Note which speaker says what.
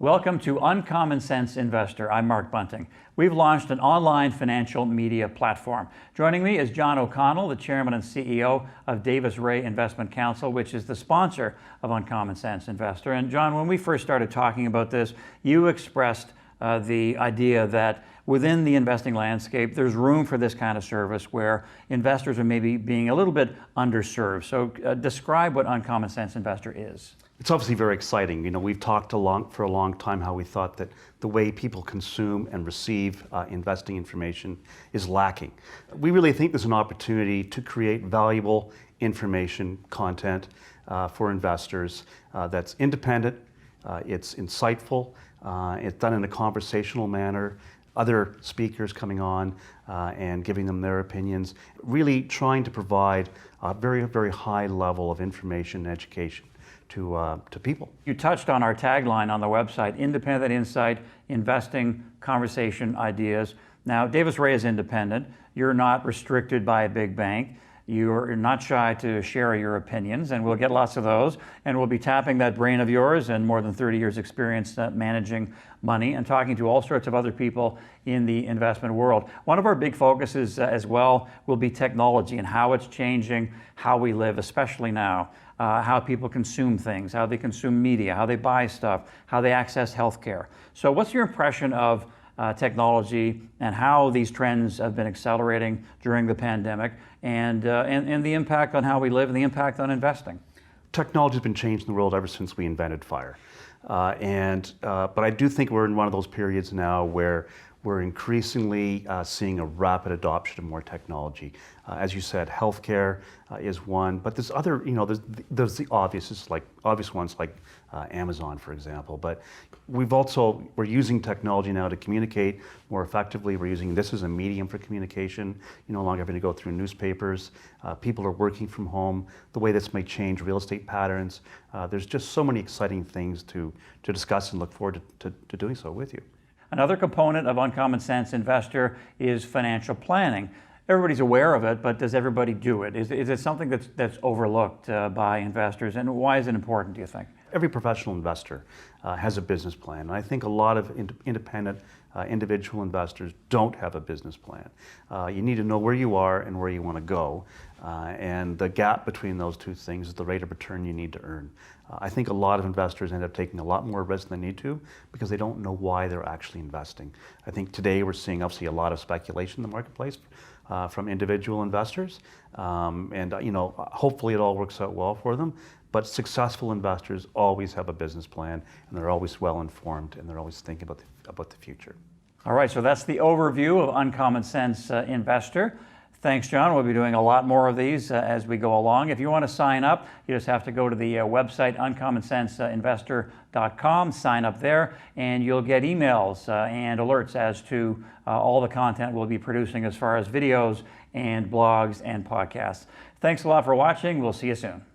Speaker 1: Welcome to Uncommon Sense Investor. I'm Mark Bunting. We've launched an online financial media platform. Joining me is John O'Connell, the Chairman and CEO of Davis Ray Investment Counsel, which is the sponsor of Uncommon Sense Investor. And John, when we first started talking about this, you expressed the idea that within the investing landscape, there's room for this kind of service where investors are maybe being a little bit underserved. So describe what Uncommon Sense Investor is.
Speaker 2: It's obviously very exciting. You know, we've talked for a long time how we thought that the way people consume and receive investing information is lacking. We really think there's an opportunity to create valuable information content for investors that's independent, it's insightful, it's done in a conversational manner, other speakers coming on and giving them their opinions, really trying to provide a very, very high level of information and education to people. You
Speaker 1: touched on our tagline on the website, independent insight, investing, conversation, ideas. Now, Davis Ray is independent. You're not restricted by a big bank. You're not shy to share your opinions, and we'll get lots of those. And we'll be tapping that brain of yours and more than 30 years experience managing money and talking to all sorts of other people in the investment world. One of our big focuses as well will be technology and how it's changing how we live, especially now. How people consume things, how they consume media, how they buy stuff, how they access healthcare. So what's your impression of technology and how these trends have been accelerating during the pandemic and the impact on how we live and the impact on investing?
Speaker 2: Technology has been changing the world ever since we invented fire. But I do think we're in one of those periods now where we're increasingly seeing a rapid adoption of more technology. As you said, healthcare is one, but there's other, there's the obvious ones like Amazon, for example. But we're using technology now to communicate more effectively. We're using this as a medium for communication. You're no longer having to go through newspapers. People are working from home. The way this may change real estate patterns. There's just so many exciting things to discuss and look forward to doing so with you.
Speaker 1: Another component of Uncommon Sense Investor is financial planning. Everybody's aware of it, but does everybody do it? Is it something that's overlooked by investors, and why is it important, do you think?
Speaker 2: Every professional investor has a business plan, and I think a lot of independent individual investors don't have a business plan. You need to know where you are and where you want to go, and the gap between those two things is the rate of return you need to earn. I think a lot of investors end up taking a lot more risk than they need to because they don't know why they're actually investing. I think today we're seeing obviously a lot of speculation in the marketplace from individual investors, and hopefully it all works out well for them. But successful investors always have a business plan, and they're always well informed, and they're always thinking about the future.
Speaker 1: All right, so that's the overview of Uncommon Sense Investor. Thanks, John. We'll be doing a lot more of these as we go along. If you want to sign up, you just have to go to the website, uncommonsenseinvestor.com, sign up there, and you'll get emails and alerts as to all the content we'll be producing as far as videos and blogs and podcasts. Thanks a lot for watching. We'll see you soon.